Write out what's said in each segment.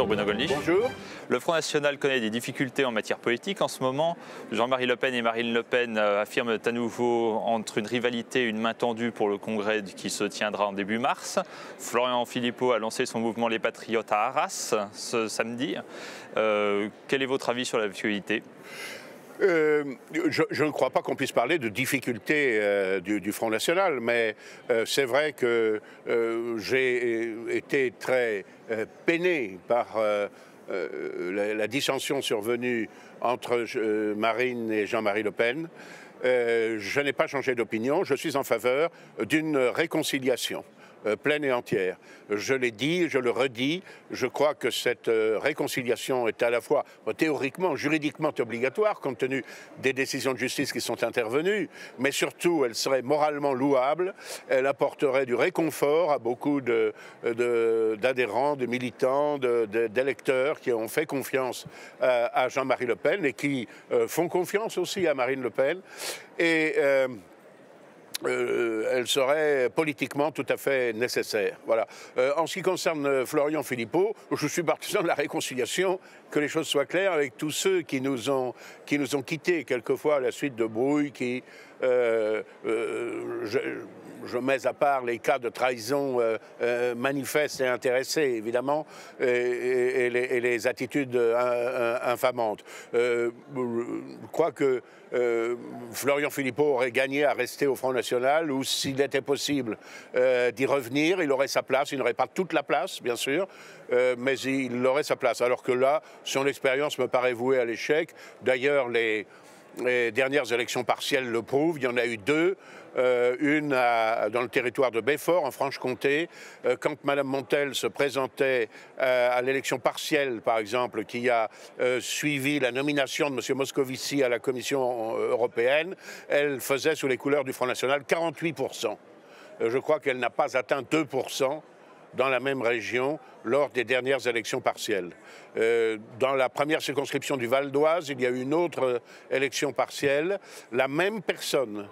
Bonjour Bruno Gollnisch. Bonjour. Le Front National connaît des difficultés en matière politique en ce moment. Jean-Marie Le Pen et Marine Le Pen affirment à nouveau entre une rivalité et une main tendue pour le congrès qui se tiendra en début mars. Florian Philippot a lancé son mouvement Les Patriotes à Arras ce samedi. Quel est votre avis sur l'actualité ? Je ne crois pas qu'on puisse parler de difficultés du Front National, mais c'est vrai que j'ai été très peiné par la dissension survenue entre Marine et Jean-Marie Le Pen. Je n'ai pas changé d'opinion, je suis en faveur d'une réconciliation pleine et entière. Je l'ai dit, je le redis, je crois que cette réconciliation est à la fois théoriquement, juridiquement obligatoire compte tenu des décisions de justice qui sont intervenues, mais surtout elle serait moralement louable, elle apporterait du réconfort à beaucoup d'adhérents, de militants, d'électeurs qui ont fait confiance à Jean-Marie Le Pen et qui font confiance aussi à Marine Le Pen. Et elle serait politiquement tout à fait nécessaire. Voilà. En ce qui concerne Florian Philippot, je suis partisan de la réconciliation, que les choses soient claires avec tous ceux qui nous ont quittés quelquefois à la suite de brouilles qui... je mets à part les cas de trahison manifestes et intéressés, évidemment, et les attitudes infamantes. Je crois que Florian Philippot aurait gagné à rester au Front National, ou s'il était possible d'y revenir, il aurait sa place. Il n'aurait pas toute la place, bien sûr, mais il aurait sa place. Alors que là, son expérience me paraît vouée à l'échec. D'ailleurs, les dernières élections partielles le prouvent. Il y en a eu deux. Une dans le territoire de Belfort, en Franche-Comté, quand Mme Montel se présentait à l'élection partielle, par exemple, qui a suivi la nomination de M. Moscovici à la Commission européenne, elle faisait sous les couleurs du Front National 48%. Je crois qu'elle n'a pas atteint 2% dans la même région lors des dernières élections partielles. Dans la première circonscription du Val d'Oise, il y a eu une autre élection partielle. La même personne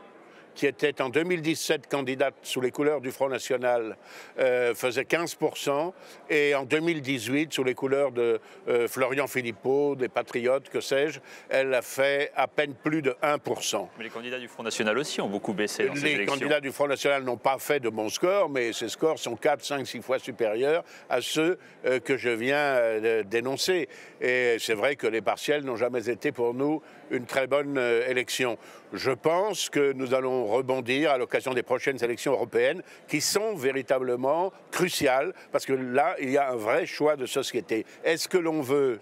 qui était en 2017 candidate sous les couleurs du Front National, faisait 15%, et en 2018, sous les couleurs de Florian Philippot, des Patriotes, que sais-je, elle a fait à peine plus de 1%. Mais les candidats du Front National aussi ont beaucoup baissé dans ces élections. Les candidats du Front National n'ont pas fait de bons scores, mais ces scores sont 4, 5, 6 fois supérieurs à ceux que je viens d'énoncer. Et c'est vrai que les partiels n'ont jamais été pour nous une très bonne élection. Je pense que nous allons rebondir à l'occasion des prochaines élections européennes qui sont véritablement cruciales parce que là, il y a un vrai choix de société. Est-ce que l'on veut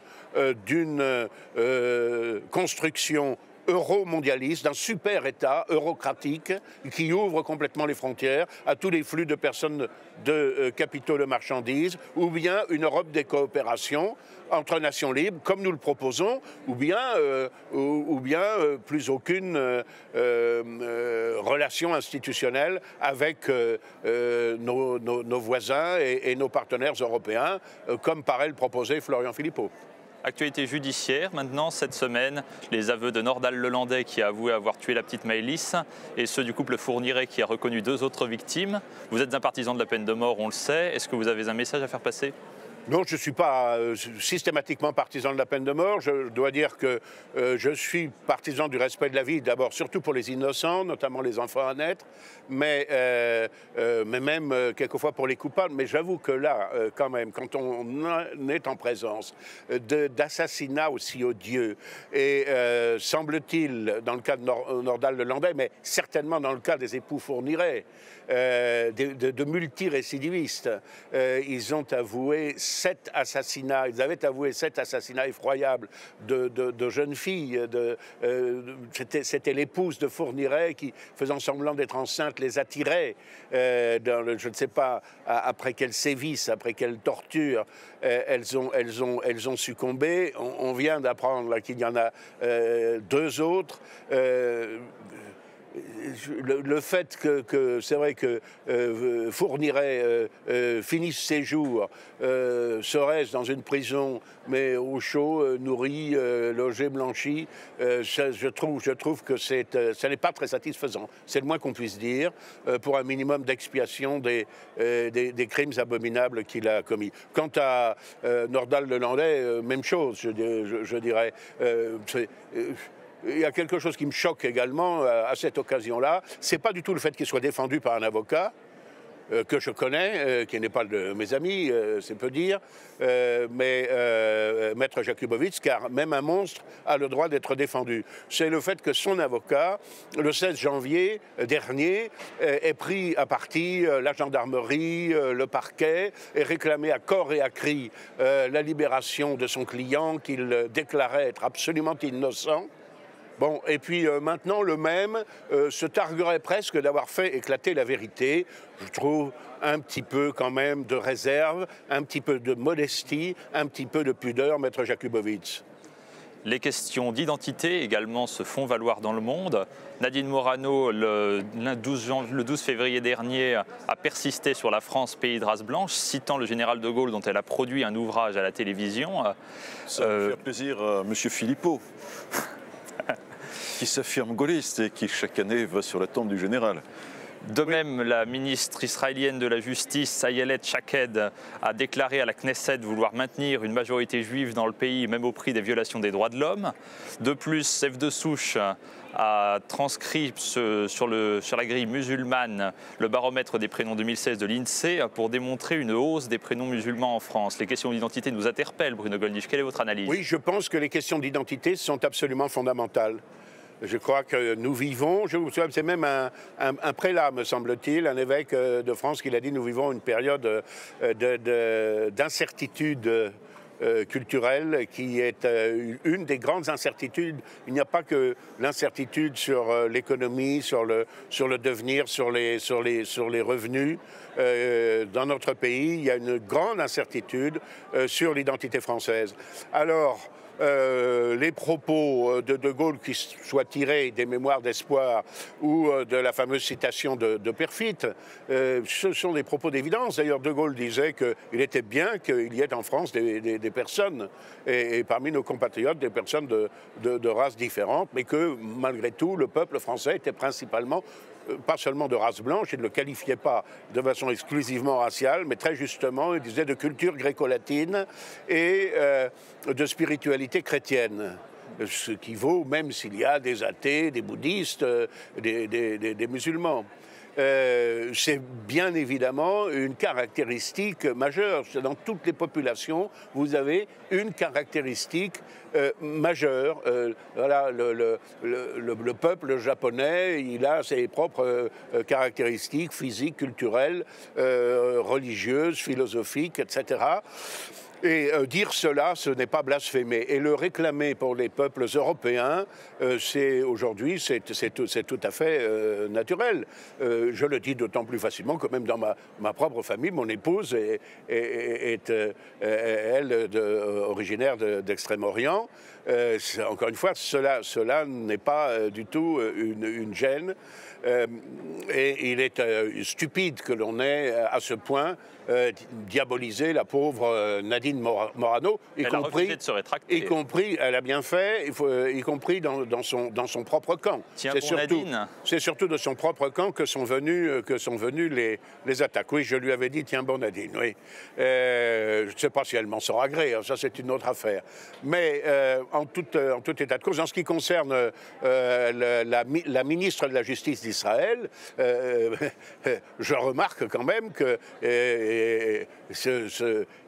d'une construction euro-mondialiste, d'un super-État eurocratique qui ouvre complètement les frontières à tous les flux de personnes, de capitaux, de marchandises, ou bien une Europe des coopérations entre nations libres, comme nous le proposons, ou bien plus aucune relation institutionnelle avec nos voisins et nos partenaires européens, comme paraît le proposer Florian Philippot. Actualité judiciaire, maintenant, cette semaine, les aveux de Nordal Lelandais qui a avoué avoir tué la petite Maëlys et ceux du couple Fourniret qui a reconnu 2 autres victimes. Vous êtes un partisan de la peine de mort, on le sait. Est-ce que vous avez un message à faire passer ? Non, je ne suis pas systématiquement partisan de la peine de mort. Je dois dire que je suis partisan du respect de la vie, d'abord surtout pour les innocents, notamment les enfants à naître, mais même quelquefois pour les coupables. Mais j'avoue que là, quand même, quand on est en présence d'assassinats aussi odieux, et semble-t-il, dans le cas de Nordal Lelandais, mais certainement dans le cas des époux Fourniret, de multirécidivistes, ils ont avoué 7 assassinats, ils avaient avoué 7 assassinats effroyables de jeunes filles. C'était l'épouse de Fourniret qui, faisant semblant d'être enceinte, les attirait, je ne sais pas après quel sévice, après quelle torture, elles ont succombé. On vient d'apprendre qu'il y en a 2 autres. le fait que c'est vrai que Fourniret finisse ses jours, serait-ce dans une prison, mais au chaud, nourri, logé, blanchi, je trouve que ça n'est pas très satisfaisant. C'est le moins qu'on puisse dire pour un minimum d'expiation des crimes abominables qu'il a commis. Quant à Nordal Lelandais, même chose, je dirais. Il y a quelque chose qui me choque également à cette occasion-là. C'est pas du tout le fait qu'il soit défendu par un avocat que je connais, qui n'est pas de mes amis, c'est peu dire, mais Maître Jakubowicz, car même un monstre a le droit d'être défendu. C'est le fait que son avocat, le 16 janvier dernier, ait pris à partie la gendarmerie, le parquet, et réclamé à corps et à cri la libération de son client qu'il déclarait être absolument innocent. Bon, et puis maintenant, le même se targuerait presque d'avoir fait éclater la vérité. Je trouve un petit peu quand même de réserve, un petit peu de modestie, un petit peu de pudeur, Maître Jakubowicz. Les questions d'identité également se font valoir dans le monde. Nadine Morano, le 12 février dernier, a persisté sur la France, pays de race blanche, citant le général de Gaulle dont elle a produit un ouvrage à la télévision. Ça va faire plaisir à M. Philippot, qui s'affirme gaulliste et qui chaque année va sur la tombe du général. De même, la ministre israélienne de la Justice, Ayelet Shaked, a déclaré à la Knesset vouloir maintenir une majorité juive dans le pays, même au prix des violations des droits de l'homme. De plus, F de Souche a transcrit sur la grille musulmane le baromètre des prénoms 2016 de l'INSEE pour démontrer une hausse des prénoms musulmans en France. Les questions d'identité nous interpellent, Bruno Gollnisch. Quelle est votre analyse? Oui, je pense que les questions d'identité sont absolument fondamentales. Je crois que nous vivons, c'est même un prélat, me semble-t-il, un évêque de France qui l'a dit, nous vivons une période d'incertitude culturelle qui est une des grandes incertitudes. Il n'y a pas que l'incertitude sur l'économie, sur le devenir, sur les revenus. Dans notre pays, il y a une grande incertitude sur l'identité française. Alors, les propos de Gaulle qui soient tirés des mémoires d'espoir ou de la fameuse citation de Perfit, ce sont des propos d'évidence. D'ailleurs, de Gaulle disait qu'il était bien qu'il y ait en France des personnes, et parmi nos compatriotes, des personnes de races différentes, mais que malgré tout, le peuple français était principalement pas seulement de race blanche, il ne le qualifiait pas de façon exclusivement raciale, mais très justement, il disait de culture gréco-latine et de spiritualité chrétienne. Ce qui vaut même s'il y a des athées, des bouddhistes, des musulmans. C'est bien évidemment une caractéristique majeure. Dans toutes les populations, vous avez une caractéristique majeure. Voilà, le peuple japonais, il a ses propres caractéristiques physiques, culturelles, religieuses, philosophiques, etc. Et dire cela, ce n'est pas blasphémer. Et le réclamer pour les peuples européens, aujourd'hui, c'est tout à fait naturel. Je le dis d'autant plus facilement que même dans ma propre famille, mon épouse est originaire d'Extrême-Orient. Encore une fois, cela n'est pas du tout une gêne. Et il est stupide que l'on ait à ce point diabolisé la pauvre Nadine Morano, y compris, elle a bien fait, y compris dans son propre camp. C'est surtout de son propre camp que sont venues les attaques. Oui, je lui avais dit, tiens bon Nadine, oui. Je ne sais pas si elle m'en sera gré, ça c'est une autre affaire. Mais en tout état de cause, en ce qui concerne la ministre de la Justice d'Israël, je remarque quand même que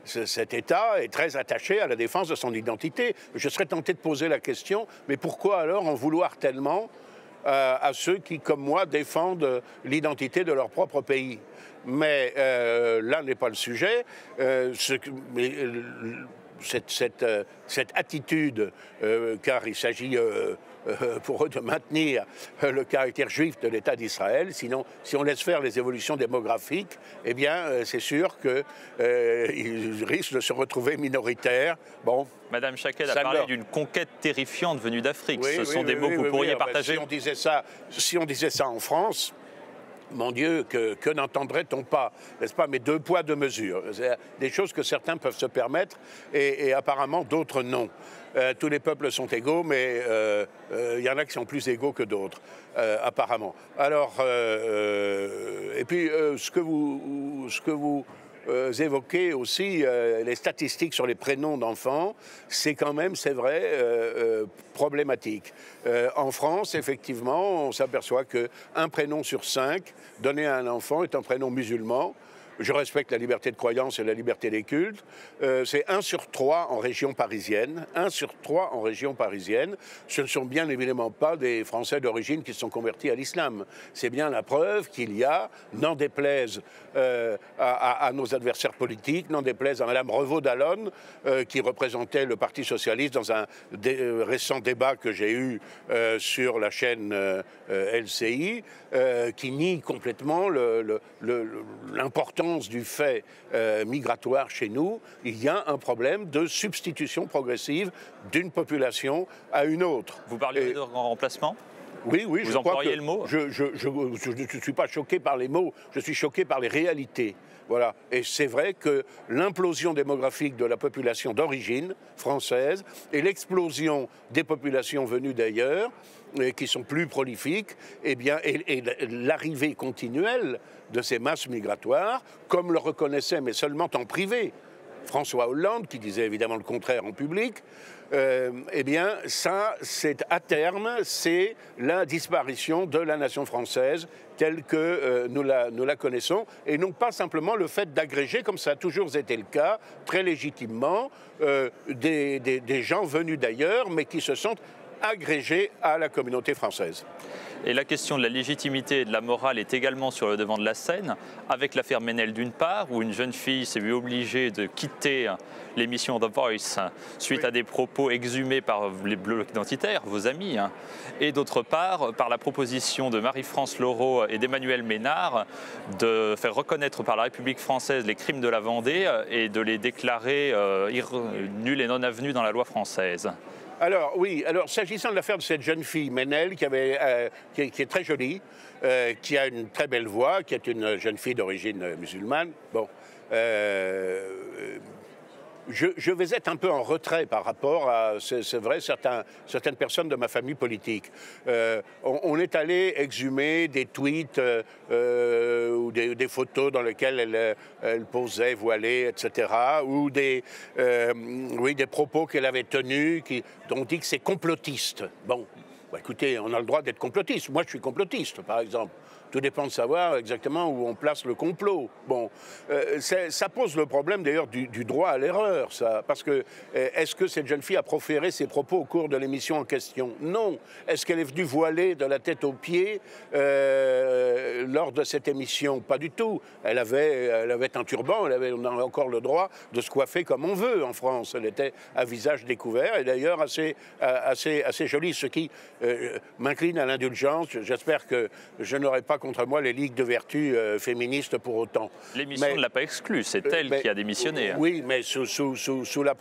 cet État est très attaché à la défense de son identité. Je serais tenté de poser la question, mais pourquoi alors en vouloir tellement à ceux qui, comme moi, défendent l'identité de leur propre pays? Mais là n'est pas le sujet. cette attitude, car il s'agit pour eux de maintenir le caractère juif de l'État d'Israël. Sinon, si on laisse faire les évolutions démographiques, eh bien, c'est sûr qu'ils risquent de se retrouver minoritaires. Bon, Madame Chaked a parlé d'une conquête terrifiante venue d'Afrique. Ce sont des mots que vous pourriez partager. Si on disait ça en France, mon Dieu, que n'entendrait-on pas, n'est-ce pas? Mais 2 poids, 2 mesures. C'est des choses que certains peuvent se permettre et apparemment d'autres non. Tous les peuples sont égaux, mais il y en a qui sont plus égaux que d'autres, apparemment. Alors, et puis, ce que vous évoquez aussi, les statistiques sur les prénoms d'enfants, c'est quand même, c'est vrai, problématique. En France, effectivement, on s'aperçoit qu'un prénom sur 5 donné à un enfant est un prénom musulman. Je respecte la liberté de croyance et la liberté des cultes. C'est 1 sur 3 en région parisienne. 1 sur 3 en région parisienne. Ce ne sont bien évidemment pas des Français d'origine qui se sont convertis à l'islam. C'est bien la preuve qu'il y a, n'en déplaise à nos adversaires politiques, n'en déplaise à Mme Revaud-Dallon, qui représentait le Parti socialiste dans un récent débat que j'ai eu sur la chaîne LCI, qui nie complètement l'importance du fait migratoire chez nous. Il y a un problème de substitution progressive d'une population à une autre. Vous parlez de grand remplacement ? Oui, vous employez le mot. Je ne suis pas choqué par les mots, je suis choqué par les réalités. Voilà. Et c'est vrai que l'implosion démographique de la population d'origine française et l'explosion des populations venues d'ailleurs, qui sont plus prolifiques, eh bien, et l'arrivée continuelle de ces masses migratoires, comme le reconnaissait, mais seulement en privé, François Hollande, qui disait évidemment le contraire en public, eh bien, ça, c'est à terme, c'est la disparition de la nation française telle que nous la connaissons, et non pas simplement le fait d'agréger, comme ça a toujours été le cas, très légitimement, des gens venus d'ailleurs, mais qui se sont agrégés à la communauté française. Et la question de la légitimité et de la morale est également sur le devant de la scène, avec l'affaire Ménel d'une part, où une jeune fille s'est vue obligée de quitter l'émission The Voice suite à des propos exhumés par les blocs identitaires, vos amis, et d'autre part, par la proposition de Marie-France Laureau et d'Emmanuel Ménard de faire reconnaître par la République française les crimes de la Vendée et de les déclarer nuls et non avenus dans la loi française. Alors oui, alors s'agissant de l'affaire de cette jeune fille, Ménel, qui est très jolie, qui a une très belle voix, qui est une jeune fille d'origine musulmane, bon, je vais être un peu en retrait par rapport à, c'est vrai, certaines personnes de ma famille politique. On est allé exhumer des tweets ou des photos dans lesquelles elle posait voilée, etc. Ou des propos qu'elle avait tenus, dont on dit que c'est complotiste. Bon, bah, écoutez, on a le droit d'être complotiste. Moi, je suis complotiste, par exemple. Tout dépend de savoir exactement où on place le complot. Bon, ça pose le problème d'ailleurs du droit à l'erreur, ça. Parce que est-ce que cette jeune fille a proféré ses propos au cours de l'émission en question? Non. Est-ce qu'elle est venue voilée de la tête aux pieds lors de cette émission? Pas du tout. Elle avait un turban, on a encore le droit de se coiffer comme on veut en France. Elle était à visage découvert et d'ailleurs assez jolie, ce qui m'incline à l'indulgence. J'espère que je n'aurai pas contre moi les ligues de vertu féministes pour autant. L'émission ne l'a pas exclue, c'est elle qui a démissionné. Oui, mais sous la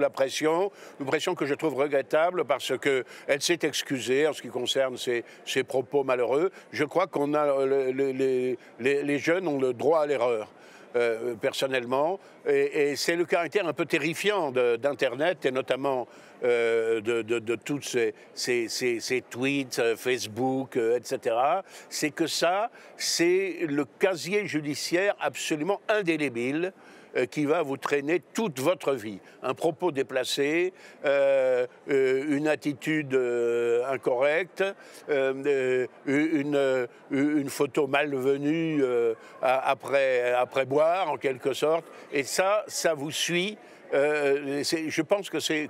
pression, une pression que je trouve regrettable parce qu'elle s'est excusée en ce qui concerne ses propos malheureux. Je crois qu'on a les jeunes ont le droit à l'erreur. Personnellement, et c'est le caractère un peu terrifiant d'Internet et notamment de tous ces tweets, Facebook, etc. C'est que ça, c'est le casier judiciaire absolument indélébile qui va vous traîner toute votre vie. Un propos déplacé, une attitude incorrecte, une photo malvenue après boire, en quelque sorte. Et ça vous suit. Je pense que c'est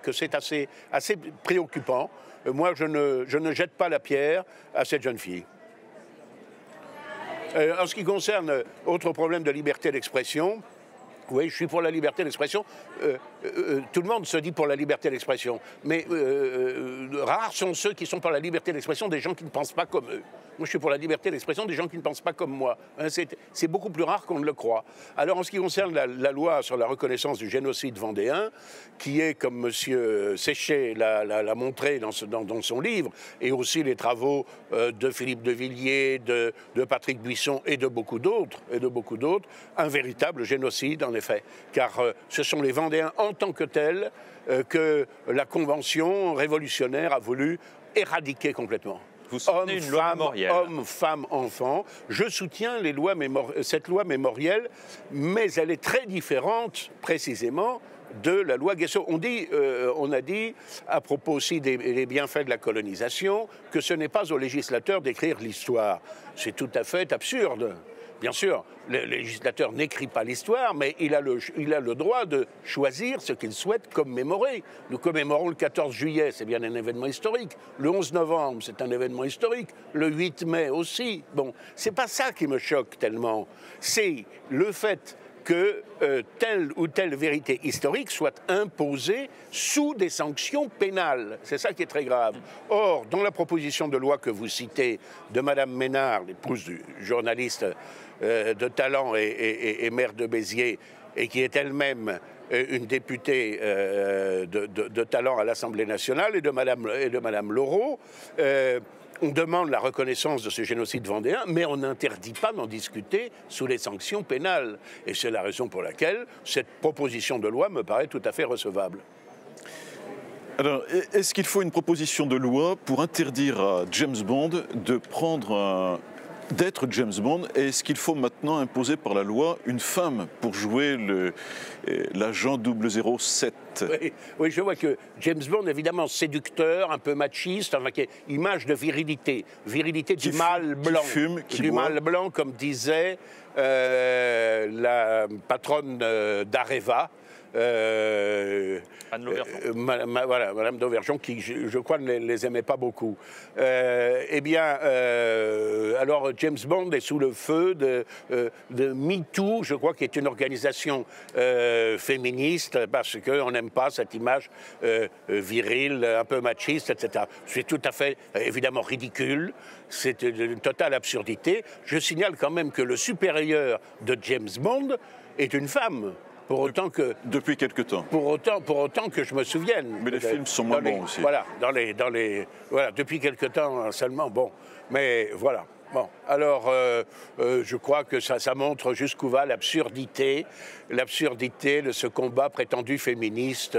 assez préoccupant. Moi, je ne jette pas la pierre à cette jeune fille. En ce qui concerne autre problème de liberté d'expression, oui, je suis pour la liberté d'expression. tout le monde se dit pour la liberté d'expression, mais rares sont ceux qui sont pour la liberté d'expression des gens qui ne pensent pas comme eux. Moi, je suis pour la liberté d'expression des gens qui ne pensent pas comme moi. Hein, c'est beaucoup plus rare qu'on ne le croit. Alors, en ce qui concerne la loi sur la reconnaissance du génocide vendéen, qui est, comme M. Séchet l'a montré dans son livre, et aussi les travaux de Philippe de Villiers, de Patrick Buisson et de beaucoup d'autres, un véritable génocide, en effet. Car ce sont les Vendéens en tant que tels que la Convention révolutionnaire a voulu éradiquer complètement. Vous soutenez une loi mémorielle. Hommes, femmes, enfants. Je soutiens cette loi mémorielle, mais elle est très différente, précisément, de la loi Guessot. On a dit, à propos aussi des bienfaits de la colonisation, que ce n'est pas au législateur d'écrire l'histoire. C'est tout à fait absurde. Bien sûr, le législateur n'écrit pas l'histoire, mais il a le droit de choisir ce qu'il souhaite commémorer. Nous commémorons le 14 juillet, c'est bien un événement historique. Le 11 novembre, c'est un événement historique. Le 8 mai aussi. Bon, c'est pas ça qui me choque tellement. C'est le fait que telle ou telle vérité historique soit imposée sous des sanctions pénales. C'est ça qui est très grave. Or, dans la proposition de loi que vous citez de Mme Ménard, l'épouse du journaliste de talent et maire de Béziers, et qui est elle-même une députée de talent à l'Assemblée nationale, et de Mme Laureau, on demande la reconnaissance de ce génocide vendéen, mais on n'interdit pas d'en discuter sous les sanctions pénales. Et c'est la raison pour laquelle cette proposition de loi me paraît tout à fait recevable. Alors, est-ce qu'il faut une proposition de loi pour interdire à James Bond d'être James Bond, et est-ce qu'il faut maintenant imposer par la loi une femme pour jouer l'agent 007 ? Oui, je vois que James Bond, évidemment, séducteur, un peu machiste, enfin, qui est image de virilité du mâle blanc. Mâle blanc, comme disait la patronne d'Areva. Anne Lauvergeon. Voilà, Madame d'Auvergeon, qui, je crois, ne les aimait pas beaucoup. Alors, James Bond est sous le feu de MeToo, je crois, qui est une organisation féministe, parce qu'on n'aime pas cette image virile, un peu machiste, etc. C'est tout à fait, évidemment, ridicule. C'est une totale absurdité. Je signale quand même que le supérieur de James Bond est une femme. Pour autant que, depuis quelque temps. Pour autant que je me souvienne. Mais les films sont moins bons aussi. Voilà, voilà, depuis quelque temps seulement. Bon, mais voilà. Bon, alors je crois que ça montre jusqu'où va l'absurdité de ce combat prétendu féministe.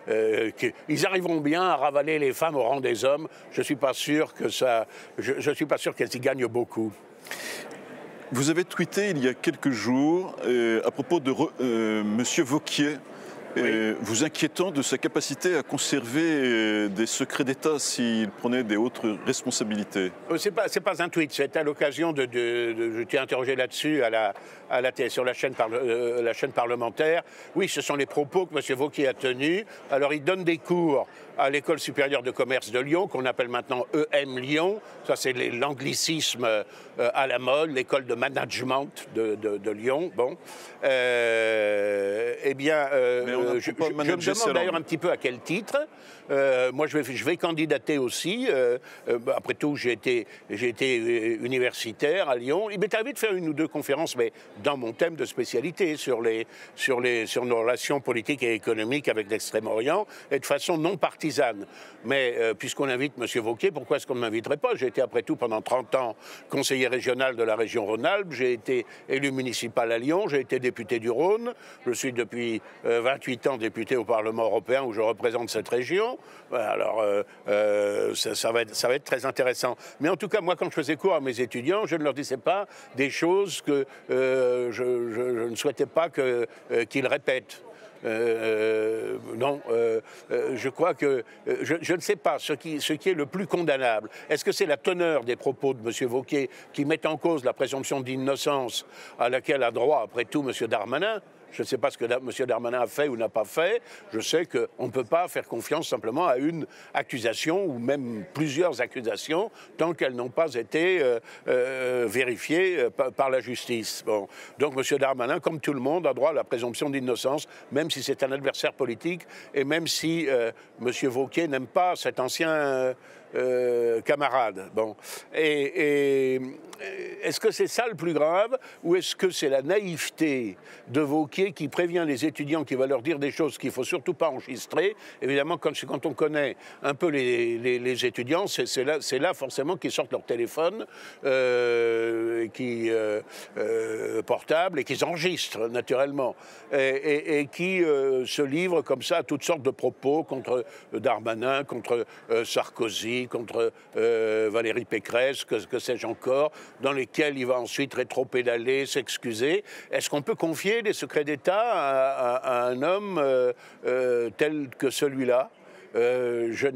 Ils arriveront bien à ravaler les femmes au rang des hommes. Je suis pas sûr qu'elles y gagnent beaucoup. Vous avez tweeté il y a quelques jours à propos de M. Wauquiez, vous inquiétant de sa capacité à conserver des secrets d'État s'il prenait des autres responsabilités. C'est pas un tweet, c'est à l'occasion je t'ai interrogé là-dessus sur la chaîne parlementaire. Oui, ce sont les propos que M. Wauquiez a tenus. Alors, il donne des cours à l'École supérieure de commerce de Lyon, qu'on appelle maintenant EM Lyon. Ça, c'est l'anglicisme à la mode, l'école de management de Lyon. Bon. Je me demande d'ailleurs un petit peu à quel titre. Moi, je vais candidater aussi. Après tout, j'ai été universitaire à Lyon. Il m'est arrivé de faire une ou deux conférences, mais dans mon thème de spécialité, sur nos relations politiques et économiques avec l'Extrême-Orient, et de façon non partisane. Mais puisqu'on invite M. Wauquiez, pourquoi est-ce qu'on ne m'inviterait pas? J'ai été, après tout, pendant 30 ans, conseiller régional de la région Rhône-Alpes. J'ai été élu municipal à Lyon. J'ai été député du Rhône. Je suis depuis 28 ans député au Parlement européen, où je représente cette région. Alors, ça va être très intéressant. Mais en tout cas, moi, quand je faisais cours à mes étudiants, je ne leur disais pas des choses que je ne souhaitais pas qu'ils répètent. Je crois que je ne sais pas ce qui est le plus condamnable. Est-ce que c'est la teneur des propos de M. Wauquiez qui met en cause la présomption d'innocence à laquelle a droit, après tout, M. Darmanin? Je ne sais pas ce que M. Darmanin a fait ou n'a pas fait. Je sais qu'on ne peut pas faire confiance simplement à une accusation ou même plusieurs accusations tant qu'elles n'ont pas été vérifiées par la justice. Bon. Donc M. Darmanin, comme tout le monde, a droit à la présomption d'innocence, même si c'est un adversaire politique et même si M. Wauquiez n'aime pas cet ancien camarade. Bon. Et est-ce que c'est ça le plus grave ou est-ce que c'est la naïveté de Wauquiez qui prévient les étudiants, qui va leur dire des choses qu'il ne faut surtout pas enregistrer? Évidemment, quand on connaît un peu les étudiants, c'est là forcément qu'ils sortent leur téléphone portable et qu'ils enregistrent naturellement et qui se livrent comme ça à toutes sortes de propos contre Darmanin, contre Sarkozy, contre Valérie Pécresse, que sais-je encore, dans lesquels il va ensuite rétro-pédaler, s'excuser. Est-ce qu'on peut confier des secrets d'État à un homme tel que celui-là? Je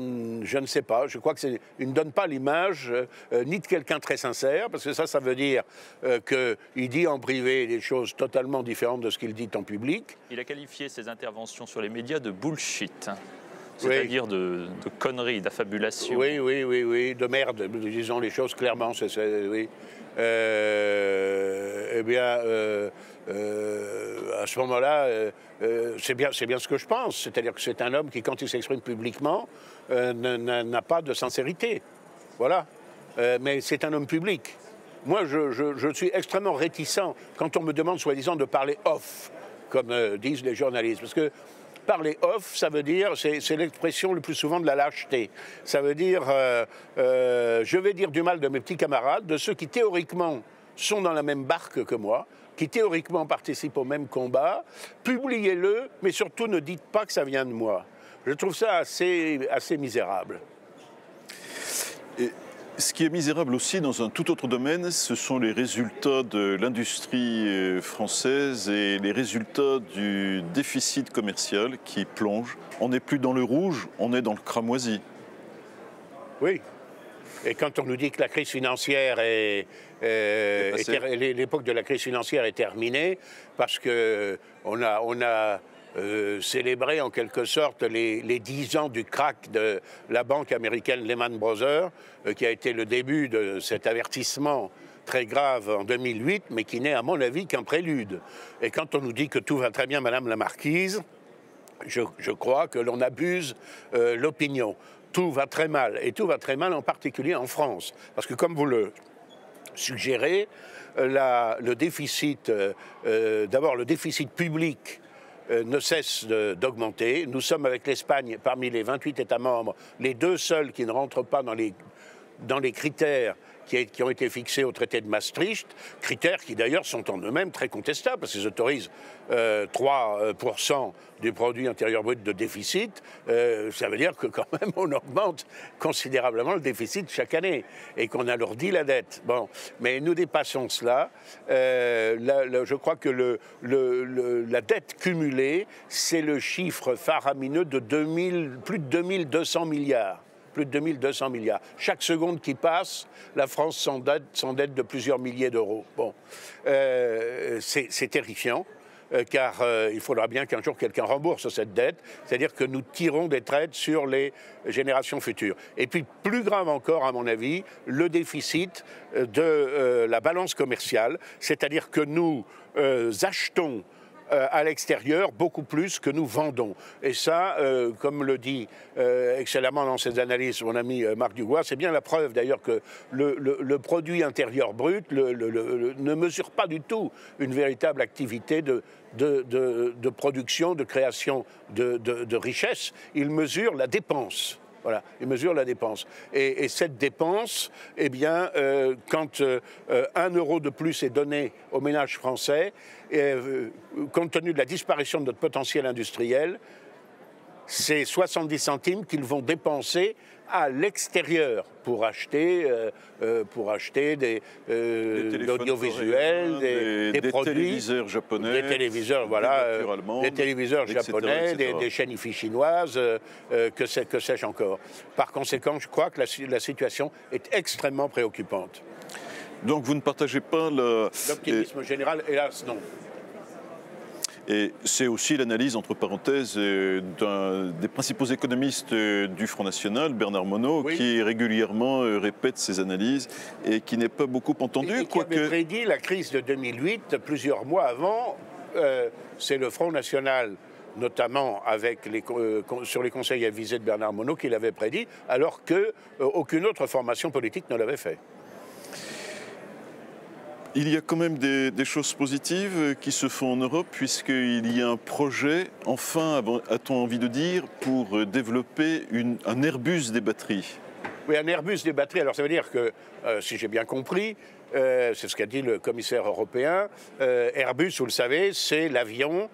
ne sais pas. Je crois qu'il ne donne pas l'image ni de quelqu'un très sincère, parce que ça veut dire qu'il dit en privé des choses totalement différentes de ce qu'il dit en public. Il a qualifié ses interventions sur les médias de bullshit. C'est-à-dire oui. de conneries, d'affabulation. Oui, de merde, disons les choses clairement. Oui. Eh bien, à ce moment-là, c'est bien ce que je pense. C'est-à-dire que c'est un homme qui, quand il s'exprime publiquement, n'a pas de sincérité. Voilà. Mais c'est un homme public. Moi, je suis extrêmement réticent quand on me demande, soi-disant, de parler off, comme disent les journalistes. Parce que parler off, ça veut dire, c'est l'expression le plus souvent de la lâcheté. Ça veut dire, je vais dire du mal de mes petits camarades, de ceux qui théoriquement sont dans la même barque que moi, qui théoriquement participent au même combat, publiez-le, mais surtout ne dites pas que ça vient de moi. Je trouve ça assez misérable. Et ce qui est misérable aussi dans un tout autre domaine, ce sont les résultats de l'industrie française et les résultats du déficit commercial qui plonge. On n'est plus dans le rouge, on est dans le cramoisi. Oui. Et quand on nous dit que la crise financière l'époque de la crise financière est terminée, parce qu'on a célébrer en quelque sorte les 10 ans du crack de la banque américaine Lehman Brothers, qui a été le début de cet avertissement très grave en 2008, mais qui n'est à mon avis qu'un prélude. Et quand on nous dit que tout va très bien, Madame la Marquise, je crois que l'on abuse l'opinion. Tout va très mal, et tout va très mal en particulier en France. Parce que comme vous le suggérez, le déficit, d'abord le déficit public, ne cesse d'augmenter. Nous sommes avec l'Espagne, parmi les 28 États membres, les deux seuls qui ne rentrent pas dans les critères qui ont été fixés au traité de Maastricht, critères qui d'ailleurs sont en eux-mêmes très contestables, parce qu'ils autorisent 3% du produit intérieur brut de déficit. Ça veut dire que quand même on augmente considérablement le déficit chaque année et qu'on alourdit la dette. Bon, mais nous dépassons cela. Je crois que la dette cumulée, c'est le chiffre faramineux de plus de 2200 milliards. Plus de 2200 milliards. Chaque seconde qui passe, la France s'endette de plusieurs milliers d'euros. Bon, c'est terrifiant, car il faudra bien qu'un jour quelqu'un rembourse cette dette, c'est-à-dire que nous tirons des traites sur les générations futures. Et puis, plus grave encore, à mon avis, le déficit de la balance commerciale, c'est-à-dire que nous achetons à l'extérieur beaucoup plus que nous vendons. Et ça, comme le dit excellemment dans ses analyses mon ami Marc Dugois, c'est bien la preuve d'ailleurs que le produit intérieur brut ne mesure pas du tout une véritable activité de production, de création de richesse. Il mesure la dépense. Voilà, il mesure la dépense. Et cette dépense, eh bien, quand 1 euro de plus est donné aux ménages français, compte tenu de la disparition de notre potentiel industriel, c'est 70 centimes qu'ils vont dépenser à l'extérieur pour acheter de l'audiovisuel, des produits, téléviseurs japonais, des téléviseurs, voilà, des téléviseurs japonais, etc. Des chaînes hi-fi chinoises, que sais-je encore. Par conséquent, je crois que la situation est extrêmement préoccupante. Donc vous ne partagez pas l'optimisme général, hélas, non. Et c'est aussi l'analyse, entre parenthèses, d'un des principaux économistes du Front National, Bernard Monod, oui, qui régulièrement répète ces analyses et qui n'est pas beaucoup entendu. Et qui avait prédit la crise de 2008 plusieurs mois avant. C'est le Front National, notamment sur les conseils avisés de Bernard Monod, qui l'avait prédit, alors qu'aucune autre formation politique ne l'avait fait. Il y a quand même des choses positives qui se font en Europe, puisqu'il y a un projet, enfin, a-t-on envie de dire, pour développer un Airbus des batteries. Oui, un Airbus des batteries. Alors ça veut dire que, si j'ai bien compris, c'est ce qu'a dit le commissaire européen, Airbus, vous le savez, c'est l'avion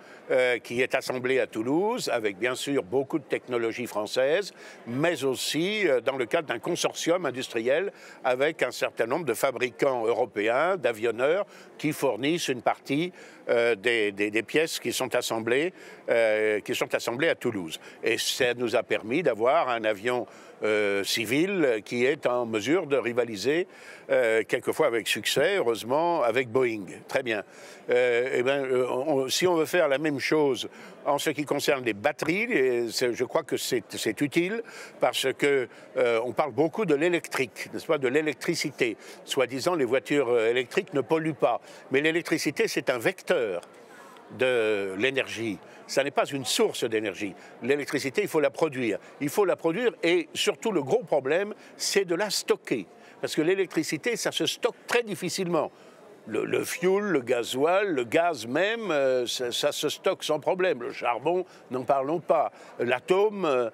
qui est assemblé à Toulouse, avec bien sûr beaucoup de technologies françaises, mais aussi dans le cadre d'un consortium industriel avec un certain nombre de fabricants européens, d'avionneurs, qui fournissent une partie des pièces qui sont assemblées à Toulouse. Et ça nous a permis d'avoir un avion civil qui est en mesure de rivaliser, quelquefois avec succès, heureusement, avec Boeing. Très bien. Si on veut faire la même chose en ce qui concerne les batteries, je crois que c'est utile parce que on parle beaucoup de l'électrique, n'est-ce pas, de l'électricité. Soi-disant, les voitures électriques ne polluent pas. Mais l'électricité, c'est un vecteur de l'énergie. Ça n'est pas une source d'énergie. L'électricité, il faut la produire. Il faut la produire et surtout le gros problème, c'est de la stocker. Parce que l'électricité, ça se stocke très difficilement. Le fuel, le gasoil, le gaz même, ça se stocke sans problème. Le charbon, n'en parlons pas. L'atome,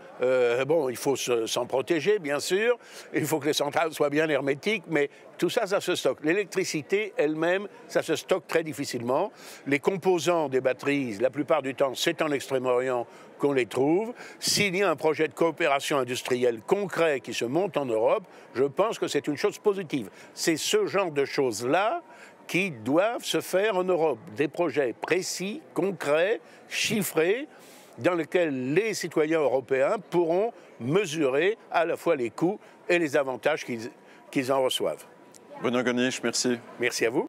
bon, il faut s'en protéger, bien sûr. Il faut que les centrales soient bien hermétiques, mais tout ça, ça se stocke. L'électricité elle-même, ça se stocke très difficilement. Les composants des batteries, la plupart du temps, c'est en Extrême-Orient qu'on les trouve. S'il y a un projet de coopération industrielle concret qui se monte en Europe, je pense que c'est une chose positive. C'est ce genre de choses-là qui doivent se faire en Europe. Des projets précis, concrets, chiffrés, dans lesquels les citoyens européens pourront mesurer à la fois les coûts et les avantages qu'ils en reçoivent. Benoît Goennech, merci. Merci à vous.